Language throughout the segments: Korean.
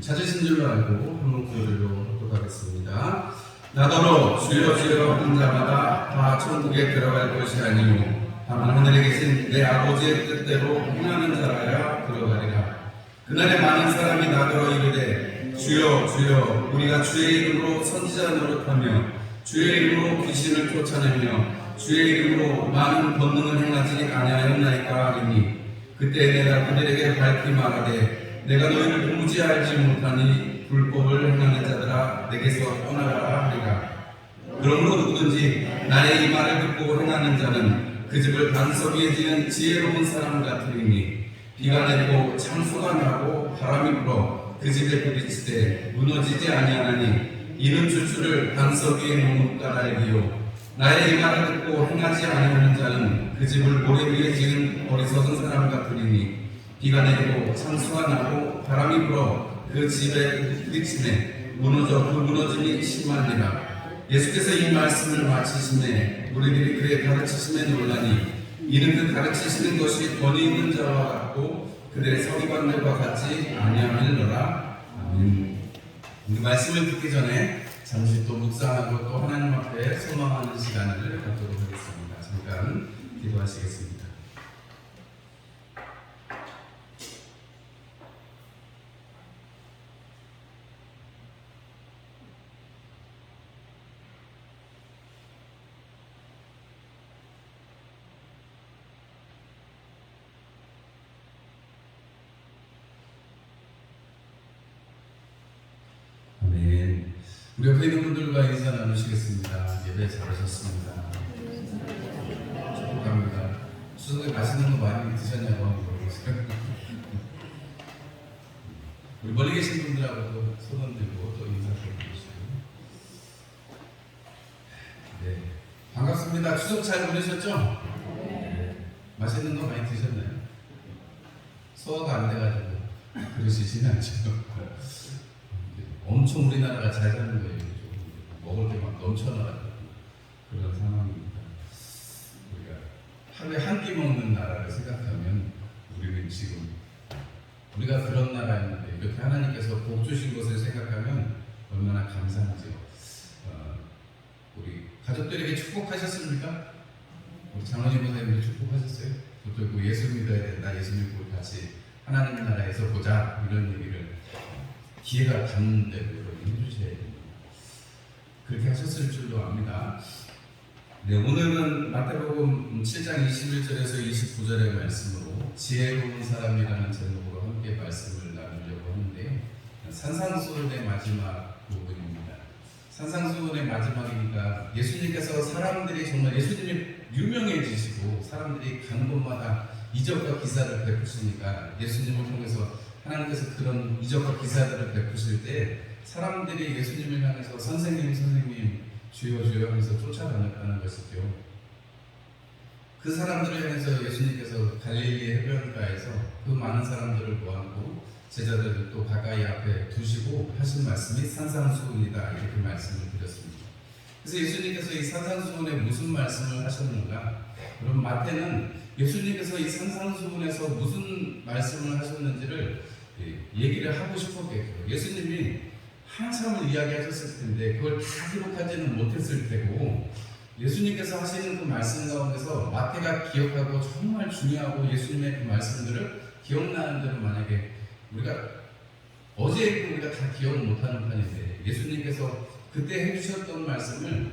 찾으신 줄로 알고 한 목소리로 독독하겠습니다. 나더러 주여 주여 하는 자마다 다 천국에 들어갈 것이 아니요 다만 하늘에 계신 내 아버지의 뜻대로 행하는 자라야 들어가리라. 그날에 많은 사람이 나더러 이르되 주여 주여 우리가 주의 이름으로 선지자 노릇하며 주의 이름으로 귀신을 쫓아내며 주의 이름으로 많은 권능을 행하지 아니하였나이까 하리니 그때 내가 그들에게 밝히 말하되 내가 너희를 도무지 알지 못하니 불법을 행하는 자들아 내게서 떠나가라 하리라. 그러므로 누구든지 나의 이 말을 듣고 행하는 자는 그 집을 반석 위에 지은 지혜로운 사람 같으리니 비가 내리고 창수가 나고 바람이 불어 그 집에 부딪히되 무너지지 아니하나니 이는 주추를 반석 위에 놓은 까닭이요 나의 이 말을 듣고 행하지 아니하는 자는 그 집을 모래 위에 지은 어리석은 사람 같으리니 비가 내리고 창수가 나고 바람이 불어 그 집에 부딪히네 무너져 그 무너짐이 심하니라. 예수께서 이 말씀을 마치시매 우리들이 그의 가르치심에 놀라니 이는 그 가르치시는 것이 권위 있는 자와 같고 그들의 서기관들과 같지 아니함이니라. 아멘. 이 말씀을 듣기 전에 잠시 또 묵상하고 또 하나님 앞에 소망하는 시간을 갖도록 하겠습니다. 잠깐 기도하시겠습니다. 우리 옆에 있는 분들과 인사 나누시겠습니다. 예배 잘하셨습니다. 축복합니다. 추석에 맛있는 거 많이 드셨냐고 물어보세요. 우리 멀리 계신 분들하고도 손 들고 또 인사 좀 해주시고. 네, 반갑습니다. 추석 잘 보내셨죠? 네. 맛있는 거 많이 드셨나요? 소화가 안 돼가지고 그러시진 않죠? 엄청 우리나라가 잘 사는 거예요. 먹을 게 막 넘쳐나가지고 그런 상황입니다. 우리가 하루에 한 끼 먹는 나라를 생각하면 우리는 지금 우리가 그런 나라였는데 이렇게 하나님께서 복 주신 것을 생각하면 얼마나 감사하죠. 우리 가족들에게 축복하셨습니까? 우리 장로님 목사님도 축복하셨어요? 또 예수 믿어야 된다. 예수 믿고 같이 하나님 나라에서 보자 이런 얘기를 기회가 닿는 대로 해주셔야 됩니다. 그렇게 하셨을 줄도 압니다. 네, 오늘은 마태복음 7장 21절에서 29절의 말씀으로 지혜로운 사람이라는 제목으로 함께 말씀을 나누려고 하는데요. 산상수훈의 마지막 부분입니다. 산상수훈의 마지막이니까 예수님께서 사람들이 정말 예수님이 유명해지시고 사람들이 가는 곳마다 이적과 기사를 베푸시니까 예수님을 통해서 하나님께서 그런 이적과 기사들을 베푸실 때 사람들이 예수님을 향해서 선생님 선생님 주여 주여 하면서 쫓아다녔다는 것이죠. 그 사람들을 향해서 예수님께서 갈릴리 해변가에서 그 많은 사람들을 모아놓고 제자들을 또 가까이 앞에 두시고 하신 말씀이 산상수훈이다 이렇게 말씀을 드렸습니다. 그래서 예수님께서 이 산상수훈에 무슨 말씀을 하셨는가? 그럼 마태는 예수님께서 이 산상수훈에서 무슨 말씀을 하셨는지를 얘기를 하고 싶었겠죠. 예수님이 한참을 이야기하셨을 텐데 그걸 다 기록하지는 못했을 테고 예수님께서 하시는 그 말씀 가운데서 마태가 기억하고 정말 중요하고 예수님의 그 말씀들을 기억나는 대로 만약에 우리가 어제 우리가 다 기억 못하는 편인데 예수님께서 그때 해주셨던 말씀을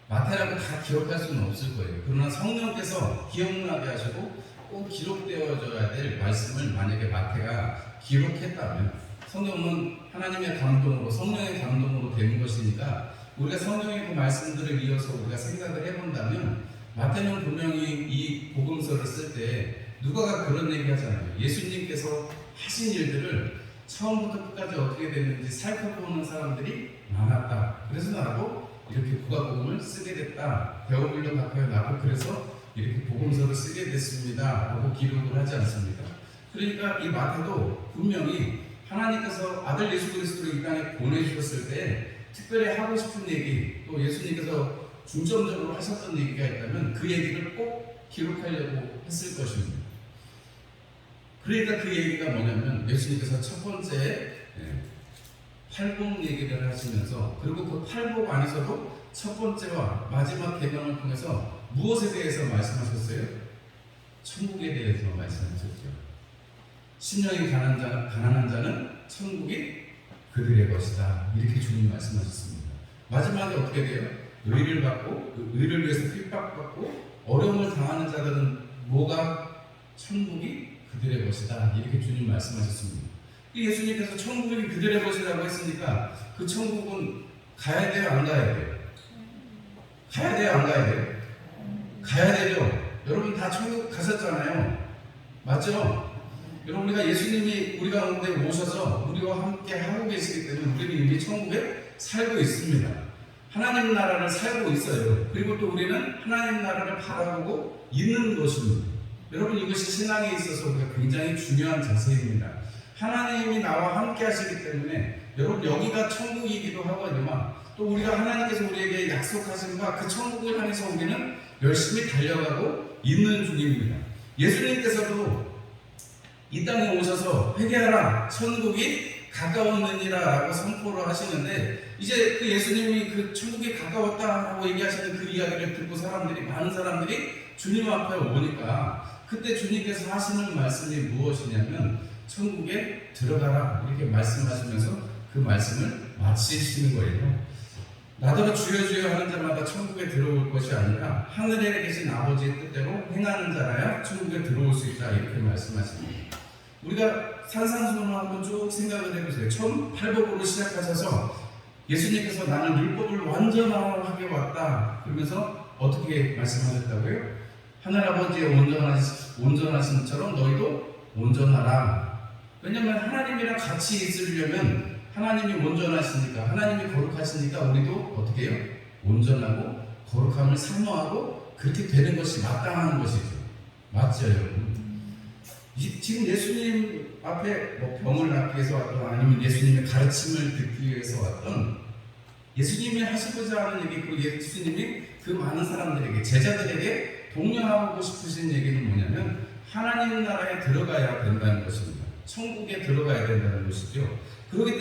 마태라고 다 기억할 수는 없을 거예요. 그러나 성령께서 기억나게 하시고 꼭 기록되어져야 될 말씀을 만약에 마태가 기록했다면 성경은 하나님의 감동으로 성령의 감동으로 되는 것이니까 우리가 성령의 그 말씀들을 이어서 우리가 생각을 해본다면 마태는 분명히 이 복음서를 쓸 때 누가가 그런 얘기 하잖아요. 예수님께서 하신 일들을 처음부터 끝까지 어떻게 됐는지 살펴보는 사람들이 많았다. 그래서 나도 이렇게 국가복음을 쓰게 됐다. 배우물로 바뀌어 나도 그래서 이렇게 복음서를 쓰게 됐습니다. 라고 기록을 하지 않습니다. 그러니까 이 마태도 분명히 하나님께서 아들 예수 그리스도를 이 땅에 보내주셨을 때 특별히 하고 싶은 얘기 또 예수님께서 중점적으로 하셨던 얘기가 있다면 그 얘기를 꼭 기록하려고 했을 것입니다. 그러니까 그 얘기가 뭐냐면 예수님께서 첫 번째 팔복 얘기를 하시면서, 그리고 그 팔복 안에서도 첫 번째와 마지막 계명을 통해서 무엇에 대해서 말씀하셨어요? 천국에 대해서 말씀하셨죠. 심령이 가난한 자는 천국이 그들의 것이다, 이렇게 주님 말씀하셨습니다. 마지막에 어떻게 돼요? 의를 받고, 의를 위해서 핍박받고 어려움을 당하는 자들은 뭐가? 천국이 그들의 것이다, 이렇게 주님 말씀하셨습니다. 예수님께서 천국이 그들의 것이라고 했으니까 그 천국은 가야 돼요, 안 가야 돼요? 가야 돼요, 안 가야 돼요? 가야 되죠. 여러분 다 천국 가셨잖아요, 맞죠? 여러분, 우리가 예수님이 우리 가운데 오셔서 우리와 함께 하고 계시기 때문에 우리는 이미 천국에 살고 있습니다. 하나님 나라를 살고 있어요. 그리고 또 우리는 하나님 나라를 바라보고 있는 것입니다. 여러분, 이것이 신앙에 있어서 우리가 굉장히 중요한 자세입니다. 하나님이 나와 함께 하시기 때문에 여러분, 여기가 천국이기도 하거니와 또 우리가 하나님께서 우리에게 약속하신 바 그 천국을 향해서 우리는 열심히 달려가고 있는 중입니다. 예수님께서도 이 땅에 오셔서 회개하라, 천국이 가까웠느니라 라고 선포를 하시는데, 이제 그 예수님이 그 천국이 가까웠다라고 얘기하시는 그 이야기를 듣고 많은 사람들이 주님 앞에 오니까 그때 주님께서 하시는 말씀이 무엇이냐면 천국에 들어가라, 이렇게 말씀하시면서 그 말씀을 마치시는 거예요. 나더러 주여 주여 하는 자마다 천국에 들어올 것이 아니라 하늘에 계신 아버지의 뜻대로 행하는 자라야 천국에 들어올 수 있다, 이렇게 말씀하십니다. 우리가 산상수훈을 한번 쭉 생각을 해보세요. 처음 팔복으로 시작하셔서 예수님께서 나는 율법을 완전하게 왔다 그러면서 어떻게 말씀하셨다고요? 하늘아버지의 온전하심처럼 너희도 온전하라. 왜냐하면 하나님이랑 같이 있으려면 하나님이 온전하시니까, 하나님이 거룩하시니까 우리도 어떻게 해요? 온전하고 거룩함을 사모하고 그렇게 되는 것이 마땅한 것이죠. 맞죠, 여러분? 지금 예수님 앞에 뭐 병을 낫기 위해서 왔던, 아니면 예수님의 가르침을 듣기 위해서 왔던, 예수님이 하시고자 하는 얘기, 그리고 예수님이 그 많은 사람들에게, 제자들에게 독려하고 싶으신 얘기는 뭐냐면 하나님 나라에 들어가야 된다는 것입니다. 천국에 들어가야 된다는 것이죠. 그렇기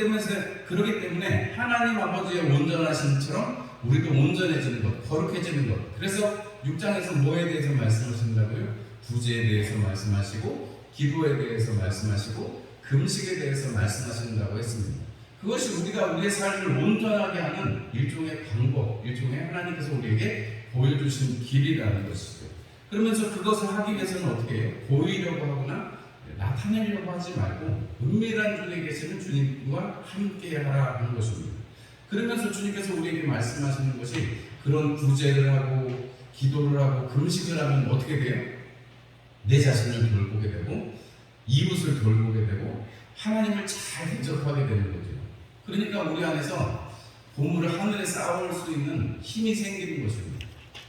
때문에 하나님 아버지의 온전하심처럼 우리도 온전해지는 것, 거룩해지는 것. 그래서 6장에서 뭐에 대해서 말씀하신다고요? 구제에 대해서 말씀하시고, 기도에 대해서 말씀하시고, 금식에 대해서 말씀하신다고 했습니다. 그것이 우리의 삶을 온전하게 하는 일종의 방법, 일종의 하나님께서 우리에게 보여주신 길이라는 것이죠. 그러면서 그것을 하기 위해서는 어떻게 해요? 보이려고 하거나 나타내려고 하지 말고 은밀한 중에 계시는 주님과 함께 하라 하는 것입니다. 그러면서 주님께서 우리에게 말씀하시는 것이, 그런 구제를 하고 기도를 하고 금식을 하면 어떻게 돼요? 내 자신을 돌보게 되고 이웃을 돌보게 되고 하나님을 잘 대접하게 되는 거죠. 그러니까 우리 안에서 보물을 하늘에 쌓아올 수 있는 힘이 생기는 것입니다.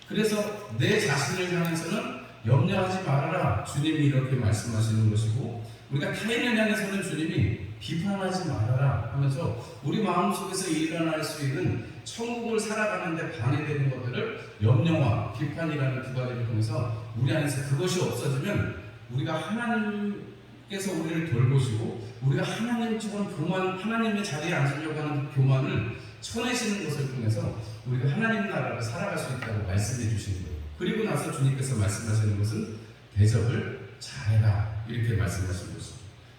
그래서 내 자신을 향해서는 염려하지 말아라, 주님이 이렇게 말씀하시는 것이고, 우리가 타인을 향해서는 주님이 비판하지 말아라 하면서 우리 마음속에서 일어날 수 있는 천국을 살아가는데 방해되는 것들을 염려와 비판이라는 두 가지를 통해서 우리 안에서 그것이 없어지면 우리가 하나님께서 우리를 돌보시고, 우리가 하나님처럼 하나님의 자리에 앉으려고 하는 교만을 쳐내시는 것을 통해서 우리가 하나님 나라를 살아갈 수 있다고 말씀해 주시는 거예요. 그리고 나서 주님께서 말씀하시는 것은 대접을 잘해라, 이렇게 말씀하신 것이죠.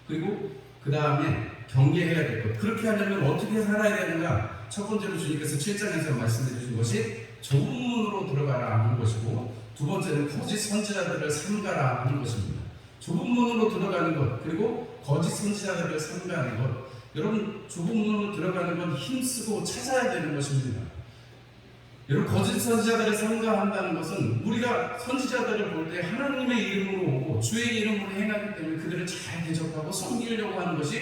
그리고 그 다음에 경계해야 될 것, 그렇게 하려면 어떻게 살아야 되는가? 첫 번째로 주님께서 7장에서 말씀해 주신 것이 좁은 문으로 들어가라 하는 것이고, 두 번째는 거짓 선지자들을 삼가라 하는 것입니다. 좁은 문으로 들어가는 것, 그리고 거짓 선지자들을 삼가는 것. 여러분, 좁은 문으로 들어가는 건 힘쓰고 찾아야 되는 것입니다. 여러분, 거짓 선지자들을 삼가한다는 것은 우리가 선지자들을 볼 때 하나님의 이름으로 오고 주의 이름으로 행하기 때문에 그들을 잘 대접하고 섬기려고 하는 것이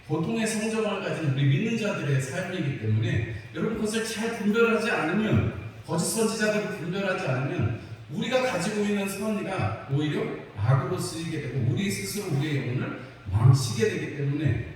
보통의 성정을 가진 우리 믿는 자들의 삶이기 때문에, 여러분, 그것을 잘 분별하지 않으면, 거짓 선지자들을 분별하지 않으면 우리가 가지고 있는 선의가 오히려 악으로 쓰이게 되고 우리 스스로 우리의 영혼을 망치게 되기 때문에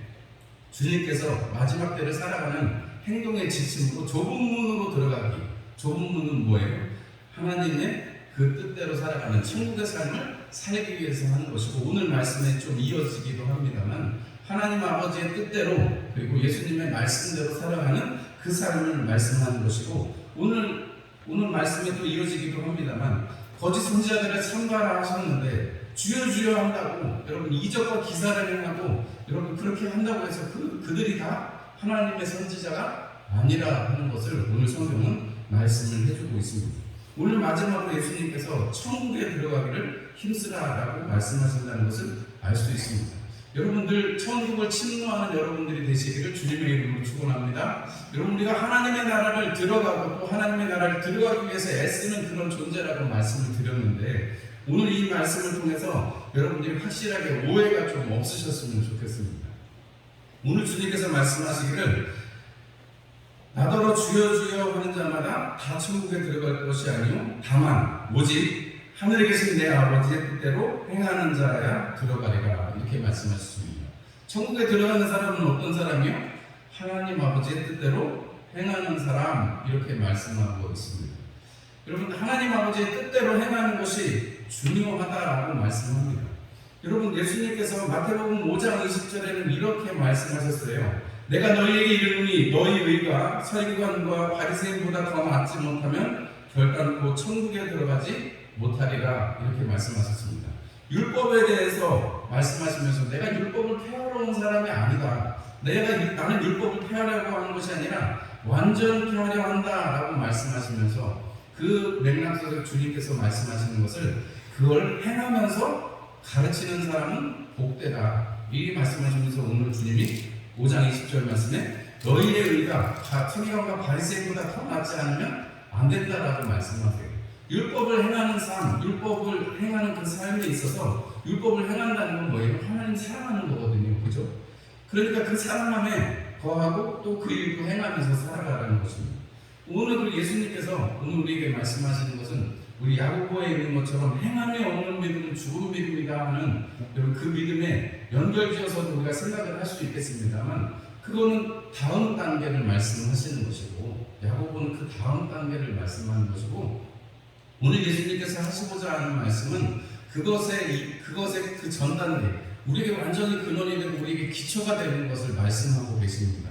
주님께서 마지막 때를 살아가는 행동의 지침으로 좁은 문으로 들어가기. 좁은 문은 뭐예요? 하나님의 그 뜻대로 살아가는 천국의 삶을 살기 위해서 하는 것이고, 오늘 말씀에 좀 이어지기도 합니다만 하나님 아버지의 뜻대로 그리고 예수님의 말씀대로 살아가는 그 삶을 말씀하는 것이고, 오늘 말씀에 또 이어지기도 합니다만 거짓 선지자들을 참가하셨는데 주여 주여 한다고 여러분 이적과 기사를 행하고 여러분 그렇게 한다고 해서 그들이 다 하나님의 선지자가 아니라 하는 것을 오늘 성경은 말씀을 해주고 있습니다. 오늘 마지막으로 예수님께서 천국에 들어가기를 힘쓰라라고 말씀하신다는 것을 알 수 있습니다. 여러분들 천국을 침노하는 여러분들이 되시기를 주님의 이름으로 축원합니다. 여러분 우리가 하나님의 나라를 들어가고 또 하나님의 나라를 들어가기 위해서 애쓰는 그런 존재라고 말씀을 드렸는데, 오늘 이 말씀을 통해서 여러분들이 확실하게 오해가 좀 없으셨으면 좋겠습니다. 오늘 주님께서 말씀하시기를 나더러 주여 주여 하는 자마다 다 천국에 들어갈 것이 아니요 다만 오직 하늘에 계신 내 아버지의 뜻대로 행하는 자야 들어가리라, 이렇게 말씀하셨습니다. 천국에 들어가는 사람은 어떤 사람이요? 하나님 아버지의 뜻대로 행하는 사람, 이렇게 말씀하고 있습니다. 여러분 하나님 아버지의 뜻대로 행하는 것이 중요하다라고 말씀합니다. 여러분 예수님께서 마태복음 5장 20절에는 이렇게 말씀하셨어요. 내가 너희에게 이르노니 너희 의가 서기관과 바리새인보다 더 낫지 못하면 결단코 천국에 들어가지 못하리라, 이렇게 말씀하셨습니다. 율법에 대해서 말씀하시면서 내가 율법을 폐하러 온 사람이 아니다, 나는 율법을 폐하려고 하는 것이 아니라 완전히 폐하려 한다라고 말씀하시면서 그 맥락 속에서 주님께서 말씀하시는 것을 그걸 행하면서 가르치는 사람은 복되다, 이 말씀하시면서 오늘 주님이 5장 20절 말씀에 너희의 의가 서기관과 바리새인보다 더 낫지 않으면 안 된다라고 말씀하세요. 율법을 행하는 삶, 율법을 행하는 그 삶에 있어서 율법을 행한다는 건 뭐예요? 하나님 사랑하는 거거든요. 그죠? 그러니까 그 사랑함에 거하고 또 그 일도 행하면서 살아가라는 것입니다. 오늘 그 예수님께서 오늘 우리에게 말씀하시는 것은 우리 야고보에 있는 것처럼 행함이 없는 믿음은 죽은 믿음이다 하는 그 믿음에 연결지어서도 우리가 생각을 할 수 있겠습니다만, 그거는 다음 단계를 말씀하시는 것이고 야고보는 그 다음 단계를 말씀하는 것이고, 오늘 예수님께서 하시고자 하는 말씀은 그것의 그 전 단계, 우리에게 완전히 근원이 되고 우리에게 기초가 되는 것을 말씀하고 계십니다.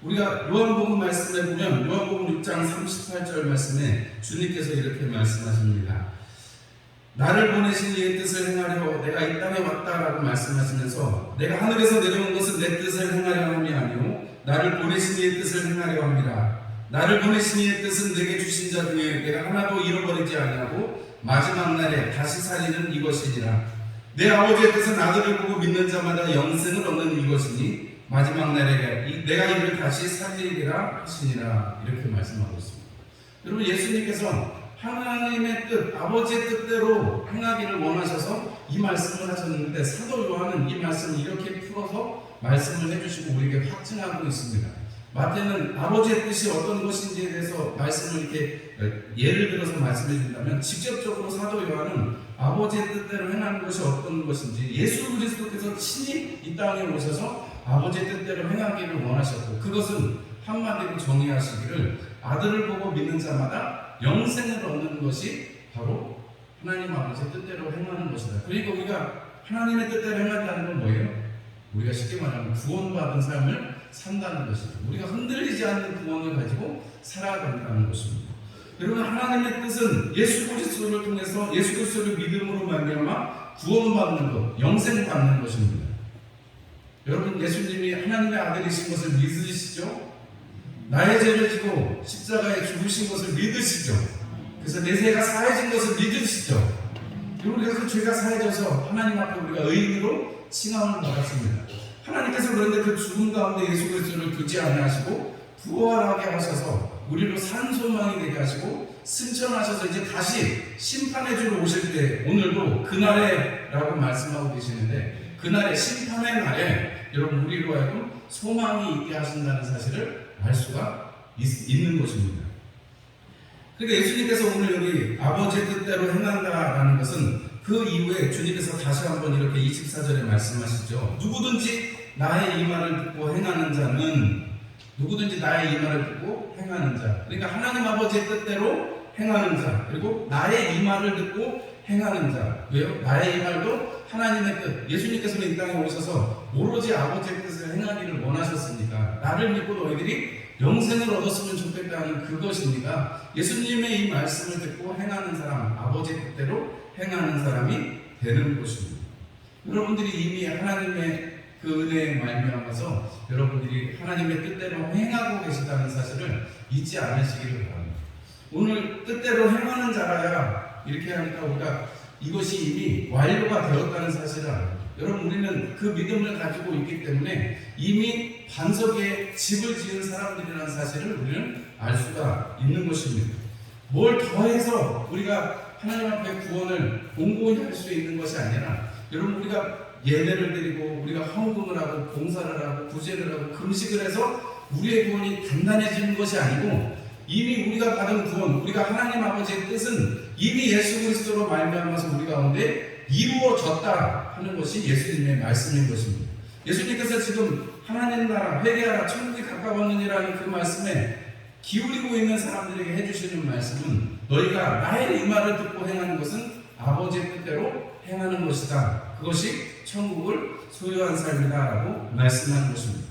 우리가 요한복음 말씀에 보면 요한복음 6장 38절 말씀에 주님께서 이렇게 말씀하십니다. 나를 보내신 이의 뜻을 행하려 내가 이 땅에 왔다라고 말씀하시면서 내가 하늘에서 내려온 것은 내 뜻을 행하려 함이 아니오 나를 보내신 이의 뜻을 행하려 함이라. 나를 보내신 이의 뜻은 내게 주신 자 중에 내가 하나도 잃어버리지 아니하고 마지막 날에 다시 살리는 이것이니라. 내 아버지의 뜻은 아들을 보고 믿는 자마다 영생을 얻는 이것이니 마지막 날에 내가 이를 다시 살리리라 하시니라, 이렇게 말씀하고 있습니다. 여러분 예수님께서 하나님의 뜻, 아버지의 뜻대로 행하기를 원하셔서 이 말씀을 하셨는데, 사도 요한은 이 말씀을 이렇게 풀어서 말씀을 해주시고 우리에게 확증하고 있습니다. 마태는 아버지의 뜻이 어떤 것인지에 대해서 말씀을 이렇게 예를 들어서 말씀해 준다면, 직접적으로 사도 요한은 아버지의 뜻대로 행하는 것이 어떤 것인지 예수 그리스도께서 친히 이 땅에 오셔서 아버지의 뜻대로 행하기를 원하셨고, 그것은 한마디로 정의하시기를 아들을 보고 믿는 자마다 영생을 얻는 것이 바로 하나님 아버지의 뜻대로 행하는 것이다. 그러니까 우리가 하나님의 뜻대로 행한다는 건 뭐예요? 우리가 쉽게 말하면 구원받은 삶을 산다는 것입니다. 우리가 흔들리지 않는 구원을 가지고 살아간다는 것입니다. 여러분 하나님의 뜻은 예수 그리스도를 통해서 예수 그리스도를 믿음으로 말미암아 구원받는 것, 영생받는 것입니다. 여러분 예수님이 하나님의 아들이신 것을 믿으시죠? 나의 죄를 지고 십자가에 죽으신 것을 믿으시죠? 그래서 내 죄가 사해진 것을 믿으시죠? 우리가 그 죄가 사해져서 하나님 앞에 우리가 의인으로 칭함을 받았습니다. 하나님께서 그런데 그 죽음 가운데 예수 그리스도를 두지 아니하시고 부활하게 하셔서 우리로 산 소망이 되게 하시고 승천하셔서 이제 다시 심판의 주로 오실 때, 오늘도 그날에 라고 말씀하고 계시는데, 그날의 심판의 날에 여러분 우리로 하여금 소망이 있게 하신다는 사실을 알 수가 있는 것입니다. 그러니까 예수님께서 오늘 여기 아버지의 뜻대로 행한다라는 것은 그 이후에 주님께서 다시 한번 이렇게 24절에 말씀하시죠. 누구든지 나의 이 말을 듣고 행하는 자는, 누구든지 나의 이 말을 듣고 행하는 자, 그러니까 하나님 아버지의 뜻대로 행하는 자, 그리고 나의 이 말을 듣고 행하는 자. 왜요? 나의 이 말도 하나님의 뜻. 예수님께서는 이 땅에 오셔서 오로지 아버지의 뜻을 행하기를 원하셨으니까 나를 믿고 너희들이 영생을 얻었으면 좋겠다는 그것입니다. 예수님의 이 말씀을 듣고 행하는 사람, 아버지의 뜻대로 행하는 사람이 되는 것입니다. 여러분들이 이미 하나님의 그 은혜에 말미암아서 여러분들이 하나님의 뜻대로 행하고 계시다는 사실을 잊지 않으시기를 바랍니다. 오늘 뜻대로 행하는 자라야 이렇게 하니까 우리가 이것이 이미 완료가 되었다는 사실을 알아요. 여러분, 우리는 그 믿음을 가지고 있기 때문에 이미 반석에 집을 지은 사람들이라는 사실을 우리는 알 수가 있는 것입니다. 뭘 더해서 우리가 하나님 앞에 구원을 공고히 할 수 있는 것이 아니라, 여러분, 우리가 예배를 드리고 우리가 헌금을 하고 봉사를 하고 구제를 하고 금식을 해서 우리의 구원이 단단해지는 것이 아니고, 이미 우리가 받은 구원, 우리가 하나님 아버지의 뜻은 이미 예수 그리스도로 말미암아서 우리 가운데 이루어졌다 하는 것이 예수님의 말씀인 것입니다. 예수님께서 지금 하나님 나라 회개하라 천국이 가까웠느니라는 그 말씀에 기울이고 있는 사람들에게 해주시는 말씀은, 너희가 나의 이 말을 듣고 행하는 것은 아버지의 뜻대로 행하는 것이다. 그것이 천국을 소유한 삶이다 라고 말씀하는 것입니다.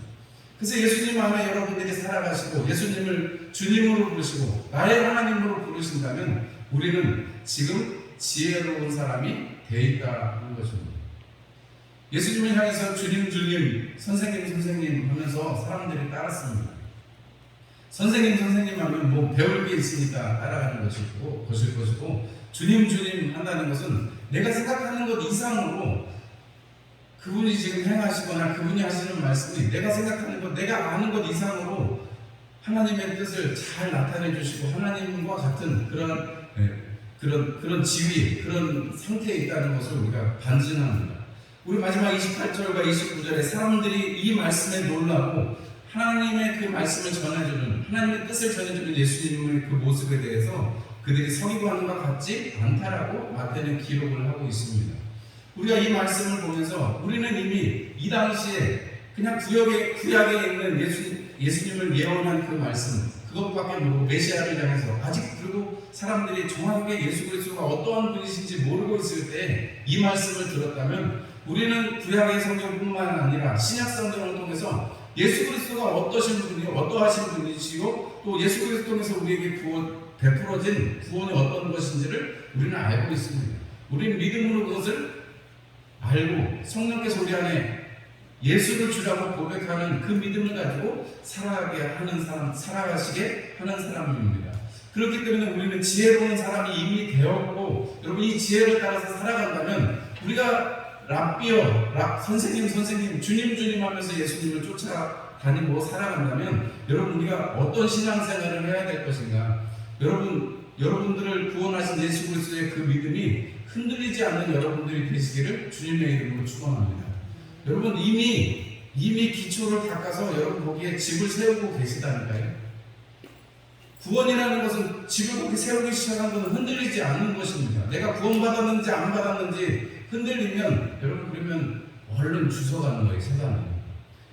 그래서 예수님 안에 여러분들이 살아가시고 예수님을 주님으로 부르시고 나의 하나님으로 부르신다면 우리는 지금 지혜로운 사람이 되어 있다는 것입니다. 예수님을 향해서 주님 주님, 선생님 선생님 하면서 사람들이 따랐습니다. 선생님 선생님 하면 뭐 배울 게 있으니까 따라가는 것이고 주님 주님 한다는 것은 내가 생각하는 것 이상으로 그분이 지금 행하시거나 그분이 하시는 말씀이 내가 생각하는 것, 내가 아는 것 이상으로 하나님의 뜻을 잘 나타내 주시고 하나님과 같은 그런 지위, 그런 상태에 있다는 것을 우리가 반증합니다. 우리 마지막 28절과 29절에 사람들이 이 말씀에 놀라고 하나님의 그 말씀을 전해주는, 하나님의 뜻을 전해주는 예수님의 그 모습에 대해서 그들이 서기관과 같지 않다라고 마태는 기록을 하고 있습니다. 우리가 이 말씀을 보면서 우리는 이미 이 당시에 그냥 구약에 있는 예수님을 예언한 그 말씀, 그것밖에 모르고 메시아를 향해서 아직 그리고 사람들이 정확하게 예수 그리스도가 어떠한 분이신지 모르고 있을 때 이 말씀을 들었다면, 우리는 구약의 성경뿐만 아니라 신약 성경을 통해서 예수 그리스도가 어떠신 분이요, 어떠하신 분이시고 또 예수 그리스도 통해서 우리에게 베풀어진 구원이 어떤 것인지를 우리는 알고 있습니다. 우리는 믿음으로 그것을 알고 성령께서 우리 안에 예수를 주라고 고백하는 그 믿음을 가지고 살아가시게 하는 사람입니다. 그렇기 때문에 우리는 지혜로운 사람이 이미 되었고, 여러분 이 지혜를 따라서 살아간다면 우리가 선생님 주님 하면서 예수님을 쫓아다니고 살아간다면 여러분 우리가 어떤 신앙생활을 해야 될 것인가? 여러분들을 구원하신 예수 그리스도의 그 믿음이 흔들리지 않는 여러분들이 되시기를 주님의 이름으로 축원합니다. 여러분 이미 기초를 닦아서 여러분 거기에 집을 세우고 계시다니까요. 구원이라는 것은 집을 거기 세우기 시작한 것은 흔들리지 않는 것입니다. 내가 구원받았는지 안 받았는지 흔들리면 여러분 그러면 얼른 주워가는 거예요, 세상에.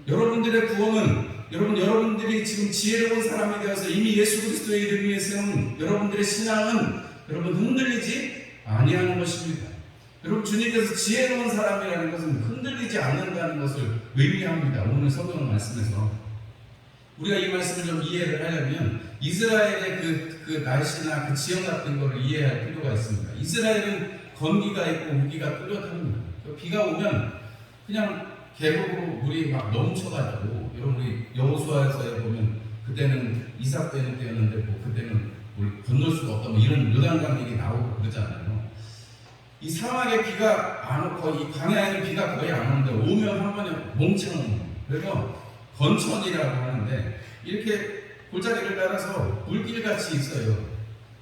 여러분들의 구원은 여러분들이 지금 지혜로운 사람이 되어서 이미 예수 그리스도의 이름 위에 세운 여러분들의 신앙은 여러분 흔들리지 아니하는 것입니다. 여러분 주님께서 지혜로운 사람이라는 것은 흔들리지 않는다는 것을 의미합니다. 오늘 성경 말씀에서 우리가 이 말씀을 좀 이해를 하려면 이스라엘의 그 날씨나 그 지형 같은 것을 이해할 필요가 있습니다. 이스라엘은 건기가 있고 우기가 뚜렷합니다. 비가 오면 그냥 계곡으로 물이 막 넘쳐가지고, 여러분 우리 여호수아에서 보면 그때는 이삭 때는 때였는데 뭐 그때는 물 건널 수가 없다 뭐 이런 요단강 얘기 나오고 그러잖아요. 이 사막에 비가 안 오고 이 광야에는 비가 거의 안 오는데 오면 한 번에 몽창 옵니다. 그래서 건천이라고 하는데 이렇게 골짜기를 따라서 물길같이 있어요.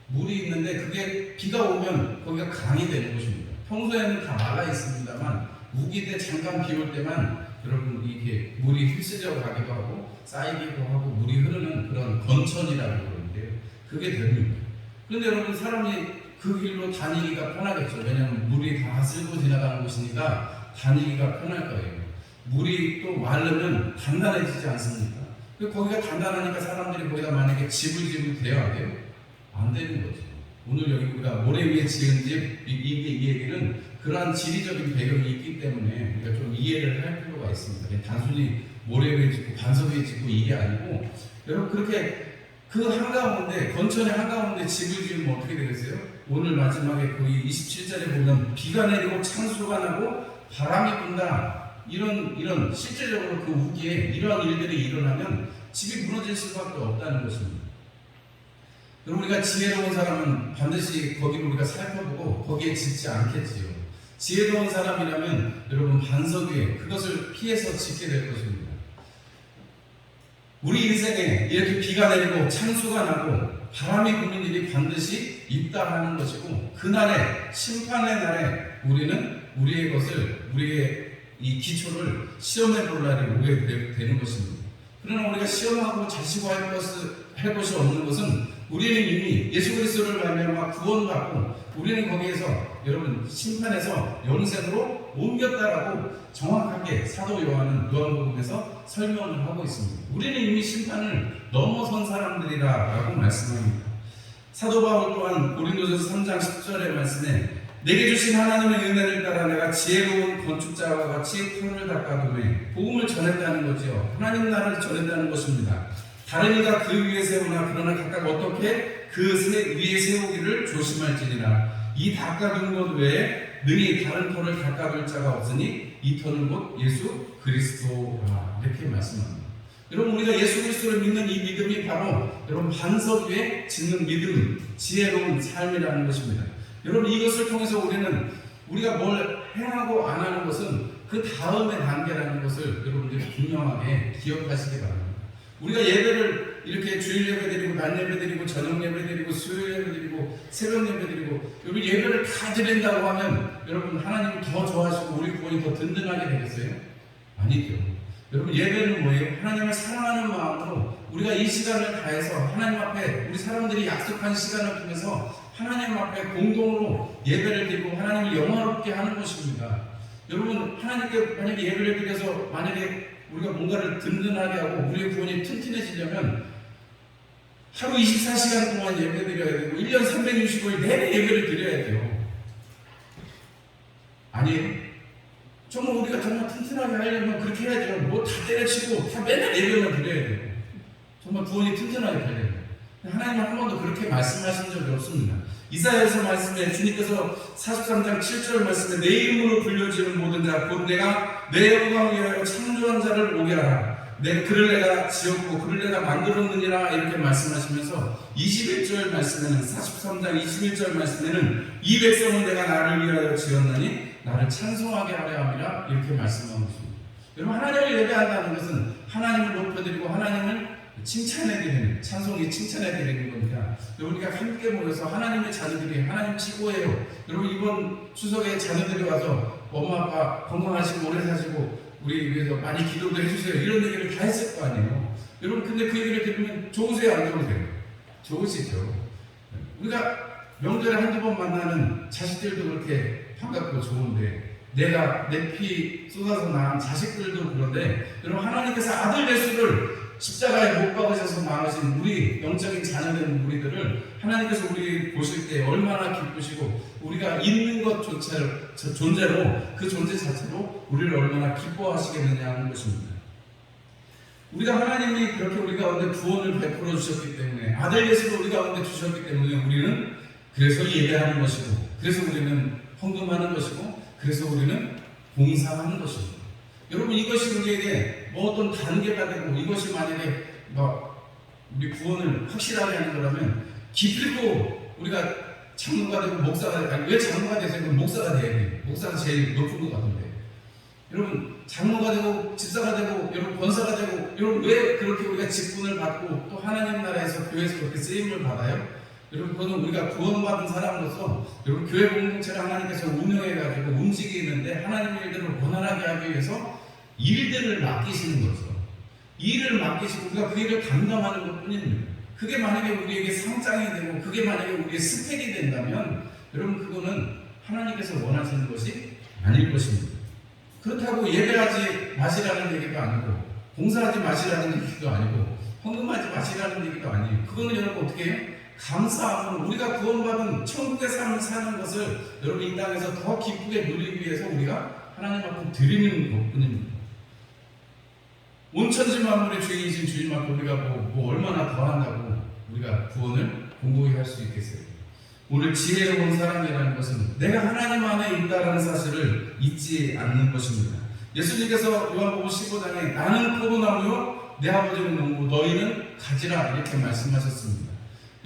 물이 있는데 그게 비가 오면 거기가 강이 되는 곳입니다. 평소에는 다 말라 있습니다만 우기 때 잠깐 비 올 때만 여러분 이렇게 물이 휩쓸려 가기도 하고 쌓이기도 하고 물이 흐르는 그런 건천이라고 그러는데요. 그게 됩니다. 그런데 여러분 사람이 그 길로 다니기가 편하겠죠. 왜냐하면 물이 다 쓸고 지나가는 곳이니까 다니기가 편할 거예요. 물이 또 마르면 단단해지지 않습니까? 거기가 단단하니까 사람들이 거기다 만약에 집을 지으면 돼야 돼요? 안 되는 거죠. 오늘 여기 우리가 모래 위에 지은 집 이 얘기는 그러한 지리적인 배경이 있기 때문에 우리가 좀 이해를 할 필요가 있습니다. 그냥 단순히 모래 위에 짓고 반석 위에 짓고 이게 아니고 여러분 그렇게 그 한가운데 건천의 한가운데 집을 지으면 어떻게 되겠어요? 오늘 마지막에 거기 27절에 보면 비가 내리고 창수가 나고 바람이 분다. 이런 실제적으로 그 우기에 이러한 일들이 일어나면 집이 무너질 수밖에 없다는 것입니다. 그럼 우리가 지혜로운 사람은 반드시 거기를 우리가 살펴보고 거기에 짓지 않겠지요. 지혜로운 사람이라면 여러분 반석 위에 그것을 피해서 짓게 될 것입니다. 우리 인생에 이렇게 비가 내리고 창수가 나고 바람이 부는 일이 반드시 있다 하는 것이고 그날에 심판의 날에 우리는 우리의 것을 우리의 이 기초를 시험해 볼 날이 오게 되는 것입니다. 그러나 우리가 시험하고 자시고 할 것이 없는 것은 우리는 이미 예수 그리스도를 말미암아 구원받고 우리는 거기에서 여러분 심판에서 영생으로 옮겼다라고 정확하게 사도 요한은 요한복음에서 설명을 하고 있습니다. 우리는 이미 심판을 넘어선 사람들이라고 말씀합니다. 사도 바울 또한 고린도전서 3장 10절의 말씀에 내게 주신 하나님의 은혜를 따라 내가 지혜로운 건축자와 같이 털을 닦아두매 복음을 전했다는 거지요. 하나님 나라를 전했다는 것입니다. 다른 이가 그 위에 세우나 그러나 각각 어떻게 그 위에 세우기를 조심할지니라. 이 닦아둔 것 외에 능히 다른 터를 닦아둘 자가 없으니 이 터는 곧 예수 그리스도라. 이렇게 말씀합니다. 여러분 우리가 예수 그리스도를 믿는 이 믿음이 바로 여러분 반석 위에 짓는 믿음, 지혜로운 삶이라는 것입니다. 여러분 이것을 통해서 우리는 우리가 뭘 행하고 안 하는 것은 그 다음의 단계라는 것을 여러분들이 분명하게 기억하시기 바랍니다. 우리가 예배를 이렇게 주일 예배 드리고 낮 예배 드리고 저녁 예배 드리고 수요일 예배 드리고 새벽 예배 드리고 여러분 예배를 다 드린다고 하면 여러분 하나님을 더 좋아하시고 우리 구원이 더 든든하게 되겠어요? 아니죠. 여러분 예배는 뭐예요? 하나님을 사랑하는 마음으로 우리가 이 시간을 다해서 하나님 앞에 우리 사람들이 약속한 시간을 통해서 하나님 앞에 공동으로 예배를 드리고 하나님을 영화롭게 하는 것입니다. 여러분 하나님께 만약에 예배를 드려서 만약에 우리가 뭔가를 든든하게 하고 우리의 구원이 튼튼해지려면 하루 24시간 동안 예배 드려야 되고 1년 365일 내내 예배를 드려야 돼요. 아니에요? 정말 우리가 정말 튼튼하게 하려면 그렇게 해야죠. 뭐 다 때려치고 다 맨날 예배만 드려야 돼요. 정말 구원이 튼튼하게 되려면. 하나님은 한 번도 그렇게 말씀하신 적이 없습니다. 이사야에서 말씀해 주님께서 43장 7절 말씀에 내 이름으로 불려지는 모든 자 곧 내가 내 영광을 위하여 창조한 자를 오게 하라. 그를 내가 지었고 그를 내가 만들었느니라 이렇게 말씀하시면서 21절 말씀에는 43장 21절 말씀에는 이 백성은 내가 나를 위하여 지었나니 나를 찬송하게 하려 함이라 이렇게 말씀하고 있습니다. 여러분 하나님을 예배한다는 것은 하나님을 높여드리고 하나님을 칭찬해드리는 찬송이 칭찬해드리는 겁니다. 여러분 우리가 함께 모여서 하나님의 자녀들이 하나님 최고예요. 여러분 이번 추석에 자녀들이 와서 엄마 아빠 건강하시고 오래 사시고 우리 위해서 많이 기도도 해주세요 이런 얘기를 다 했을 거 아니에요. 여러분 근데 그 얘기를 들으면 좋으세요 안 좋으세요? 좋으시죠. 우리가 명절에 한두 번 만나는 자식들도 그렇게 반갑고 좋은데 내가 내 피 쏟아서 낳은 자식들도 그런데 여러분 하나님께서 아들 예수를 십자가에 못 박으셔서 낳으신 우리 영적인 자녀된 우리들을 하나님께서 우리 보실 때 얼마나 기쁘시고 우리가 있는 것조차로 존재로 그 존재 자체로 우리를 얼마나 기뻐하시겠느냐 하는 것입니다. 우리가 하나님이 그렇게 우리 가운데 구원을 베풀어 주셨기 때문에 아들 예수를 우리 가운데 주셨기 때문에 우리는 그래서 예배하는 것이고 그래서 우리는 헌금하는 것이고 그래서 우리는 봉사하는 것입니다. 여러분 이것이 우리에게 뭐 어떤 단계가 되고 이것이 만약에 우리 구원을 확실하게 하는 거라면 기필코 우리가 장로가 되고 목사가 되고 왜 장로가 되세요? 목사가 돼야 돼요. 목사가 제일 높은 것 같은데 여러분 장로가 되고 집사가 되고 여러분 권사가 되고 여러분 왜 그렇게 우리가 직분을 받고 또 하나님 나라에서 교회에서 그렇게 쓰임을 받아요? 여러분 그거는 우리가 구원받은 사람으로서 여러분 교회 공동체를 하나님께서 운영해가지고 움직이는데 하나님의 일들을 원활하게 하기 위해서 일들을 맡기시는 거죠. 일을 맡기시고 우리가 그 일을 감당하는 것 뿐입니다. 그게 만약에 우리에게 상장이 되고 그게 만약에 우리의 스펙이 된다면 여러분 그거는 하나님께서 원하시는 것이 아닐 것입니다. 그렇다고 예배하지 마시라는 얘기도 아니고 봉사하지 마시라는 얘기도 아니고 헌금하지 마시라는 얘기도 아니에요. 그거는 여러분 어떻게 해요? 감사함으로 우리가 구원받은 천국의 삶을 사는 것을 여러분 이 땅에서 더 기쁘게 누리기 위해서 우리가 하나님 앞에 드리는 것뿐입니다. 온 천지 만물의 주인이신 주님 앞에 우리가 뭐 얼마나 더 한다고 우리가 구원을 공고히 할 수 있겠어요. 오늘 지혜로운 사람이라는 것은 내가 하나님 안에 있다는 사실을 잊지 않는 것입니다. 예수님께서 요한복음 15장에 나는 포도나무요 내 아버지는 농부 너희는 가지라 이렇게 말씀하셨습니다.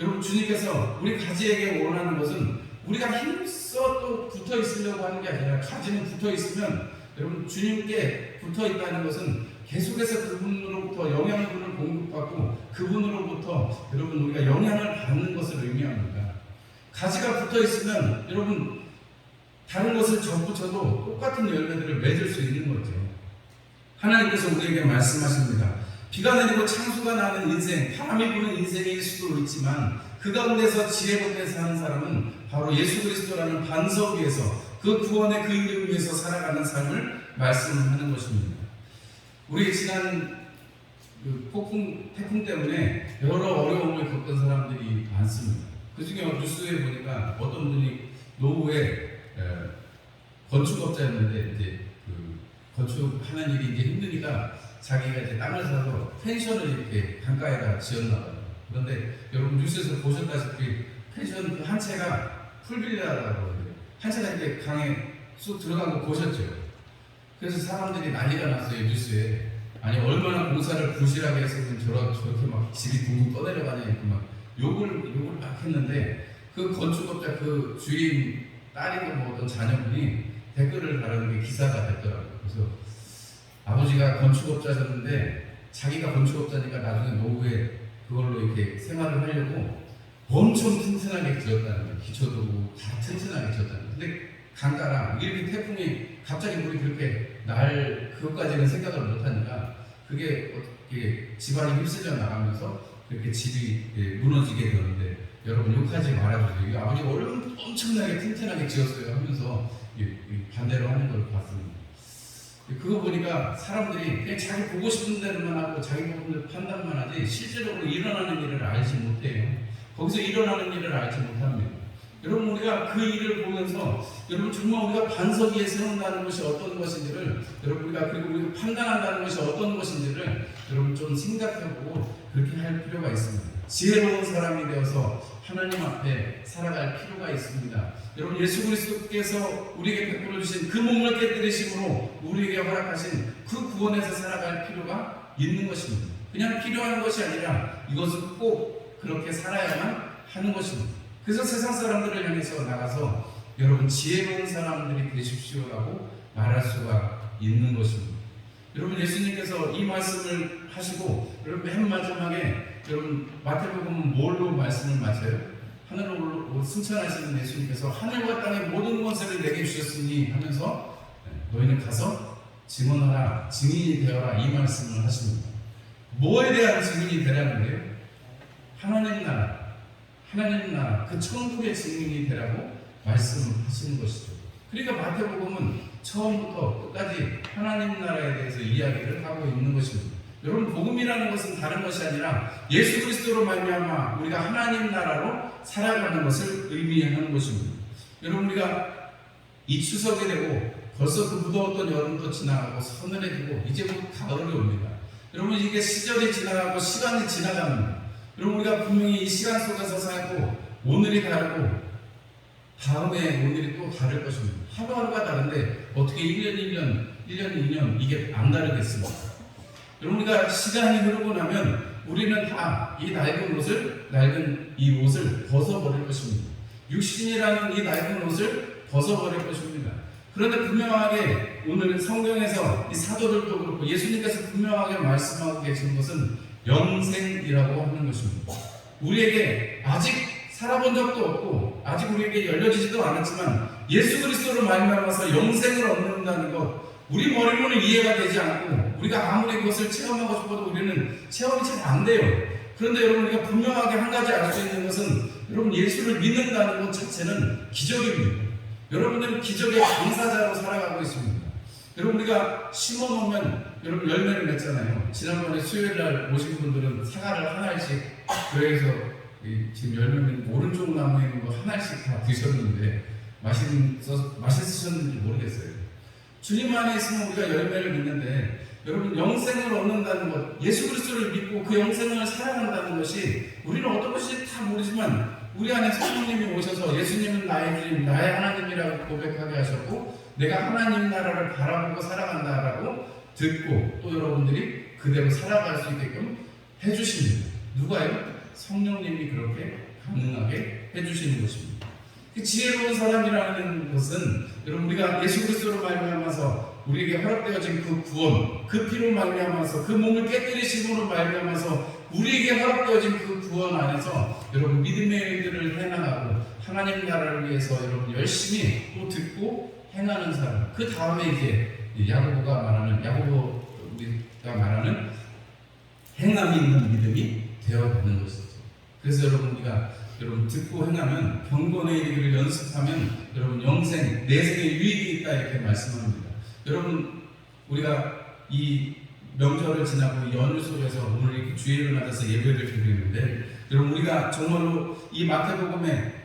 여러분 주님께서 우리 가지에게 원하는 것은 우리가 힘써 또 붙어 있으려고 하는 게 아니라 가지는 붙어 있으면 여러분 주님께 붙어 있다는 것은 계속해서 그분으로부터 영양분을 공급받고 그분으로부터 여러분 우리가 영향을 받는 것을 의미합니다. 가지가 붙어 있으면 여러분 다른 것을 접붙여도 똑같은 열매들을 맺을 수 있는 거죠. 하나님께서 우리에게 말씀하십니다. 비가 내리고 창수가 나는 인생, 바람이 부는 인생일 수도 있지만 그 가운데서 지혜롭게 사는 사람은 바로 예수 그리스도라는 반석 위에서 그 구원의 그 이름 위에서 살아가는 삶을 말씀하는 것입니다. 우리 지난 태풍 때문에 여러 어려움을 겪은 사람들이 많습니다. 그 중에 뉴스에 보니까 어떤 분이 노후에 건축업자였는데 이제 건축하는 일이 이제 힘드니까 자기가 이제 땅을 사서 펜션을 이렇게 강가에다 지었나 봐요. 그런데 여러분 뉴스에서 보셨다시피 펜션 한 채가 풀빌라라고 하는데 한 채가 이렇게 강에 쑥 들어간 거 보셨죠? 그래서 사람들이 난리가 났어요 뉴스에. 아니 얼마나 공사를 부실하게 해서 저렇게 막 집이 둥둥 떠내려가냐 이렇게 막 욕을 막 했는데 그 건축업자 그 주인 딸이고 뭐 어떤 자녀분이 댓글을 다루는 게 기사가 됐더라고요. 그래서 아버지가 건축업자셨는데 자기가 건축업자니까 나중에 노후에 그걸로 이렇게 생활을 하려고 엄청 튼튼하게 지었다는 거예요. 기초도 다 튼튼하게 지었다는 거예요. 근데 강가랑 이렇게 태풍이 갑자기 물이 그렇게 날 그것까지는 생각을 못하니까 그게 어떻게 집안이 휩쓸려 나가면서 이렇게 집이 무너지게 되는데 여러분 욕하지 말아주세요. 이 아버지가 엄청나게 튼튼하게 지었어요 하면서 반대로 하는 걸 봤습니다. 그거 보니까 사람들이 그냥 자기 보고 싶은 대로만 하고 자기 보고 싶은 판단만 하지 실제적으로 일어나는 일을 알지 못해요. 거기서 일어나는 일을 알지 못합니다. 여러분 우리가 그 일을 보면서 여러분 정말 우리가 반석 위에 세운다는 것이 어떤 것인지를 여러분 우리가 그리고 우리가 판단한다는 것이 어떤 것인지를 여러분 좀 생각해보고 그렇게 할 필요가 있습니다. 지혜로운 사람이 되어서 하나님 앞에 살아갈 필요가 있습니다. 여러분 예수 그리스도께서 우리에게 베풀어 주신 그 몸을 깨뜨리심으로 우리에게 허락하신 그 구원에서 살아갈 필요가 있는 것입니다. 그냥 필요한 것이 아니라 이것은 꼭 그렇게 살아야만 하는 것입니다. 그래서 세상 사람들을 향해서 나가서 여러분 지혜로운 사람들이 되십시오라고 말할 수가 있는 것입니다. 여러분 예수님께서 이 말씀을 하시고 여러분 맨 마지막에 여러분 마태복음은 뭘로 말씀을 마쳐요? 하늘로 승천하시는 예수님께서 하늘과 땅의 모든 권세를 내게 주셨으니 하면서 너희는 가서 증언하라 증인이 되어라 이 말씀을 하십니다. 뭐에 대한 증인이 되라는 거예요? 하나님 나라 그 천국의 증인이 되라고 말씀하시는 것이죠. 그러니까 마태복음은 처음부터 끝까지 하나님 나라에 대해서 이야기를 하고 있는 것입니다. 여러분 복음이라는 것은 다른 것이 아니라 예수 그리스도로 말미암아 우리가 하나님 나라로 살아가는 것을 의미하는 것입니다. 여러분 우리가 이 추석이 되고 벌써 그 무더웠던 여름도 지나가고 서늘해지고 이제 곧 가을이 옵니다. 여러분 이게 시절이 지나가고 시간이 지나갑니다. 여러분 우리가 분명히 이 시간 속에서 살고 오늘이 다르고 다음에 오늘이 또 다를 것입니다. 하루하루가 다른데 어떻게 1년 2년 이게 안 다르겠습니까? 여러분 우리가 시간이 흐르고 나면 우리는 다 이 낡은 이 옷을 벗어버릴 것입니다. 육신이라는 이 낡은 옷을 벗어버릴 것입니다. 그런데 분명하게 오늘 성경에서 이 사도들도 그렇고 예수님께서 분명하게 말씀하고 계신 것은 영생이라고 하는 것입니다. 우리에게 아직 살아본 적도 없고 아직 우리에게 열려지지도 않았지만 예수 그리스도로 말미암아서 영생을 얻는다는 것 우리 머리로는 이해가 되지 않고 우리가 아무리 그것을 체험하고 싶어도 우리는 체험이 잘 안 돼요. 그런데 여러분 우리가 분명하게 한 가지 알 수 있는 것은 여러분 예수를 믿는다는 것 자체는 기적입니다. 여러분들은 기적의 당사자로 살아가고 있습니다. 여러분 우리가 심어놓으면 여러분 열매를 맺잖아요. 지난번에 수요일날 오신 분들은 사과를 하나씩 교회에서 지금 열매는 오른쪽 나무에 있는 거 하나씩 다 드셨는데 맛있으셨는지 모르겠어요. 주님 안에 있으면 우리가 열매를 맺는데, 여러분, 영생을 얻는다는 것, 예수 그리스도를 믿고 그 영생을 살아간다는 것이, 우리는 어떤 것인지 다 모르지만 우리 안에 성령님이 오셔서 예수님은 나의 주님, 나의 하나님이라고 고백하게 하셨고, 내가 하나님 나라를 바라보고 살아간다라고 듣고, 또 여러분들이 그대로 살아갈 수 있게끔 해주십니다. 누가요? 성령님이 그렇게 가능하게 해주시는 것입니다. 그 지혜로운 사람이라는 것은, 여러분, 우리가 예수 그리스도로 말미암아서 우리에게 허락되어진 그 구원, 그 피로 말미암아서 그 몸을 깨뜨리심으로 말미암아서 우리에게 허락되어진 그 구원 안에서 여러분 믿음의 일들을 해나가고 하나님 나라를 위해서 여러분 열심히 또 듣고 행하는 사람, 그 다음에 이제 야고보가 말하는 행함이 있는 믿음이 되어가는 것이죠. 그래서 우리가 듣고 행하면, 경건의 일을 연습하면 여러분 영생, 내생에 유익이 있다, 이렇게 말씀합니다. 여러분, 우리가 이 명절을 지나고 이 연휴 속에서 오늘 이렇게 주일을 맞아서 예배를 드리는데, 여러분, 우리가 정말로 이 마태복음에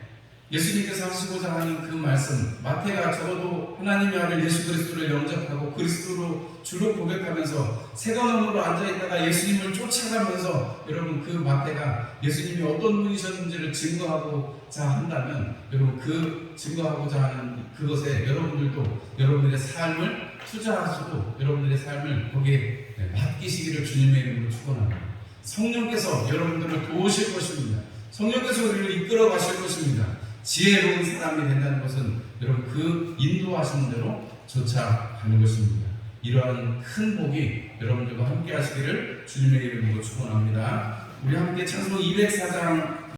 예수님께서 하시고자 하는 그 말씀, 마태가 적어도 하나님의 아들 예수 그리스도를 영접하고 그리스도로 주로 고백하면서 세관원으로 앉아있다가 예수님을 쫓아가면서, 여러분, 그 마태가 예수님이 어떤 분이셨는지를 증거하고자 한다면, 여러분, 그 증거하고자 하는 그것에 여러분들도 여러분들의 삶을 투자하시고 여러분들의 삶을 거기에 맡기시기를 주님의 이름으로 축원합니다. 성령께서 여러분들을 도우실 것입니다. 성령께서 우리를 이끌어 가실 것입니다. 지혜로운 사람이 된다는 것은 여러분 그 인도하시는 대로 쫓아가는 것입니다. 이러한 큰 복이 여러분들과 함께 하시기를 주님의 이름으로 축원합니다. 우리 함께 찬송 204장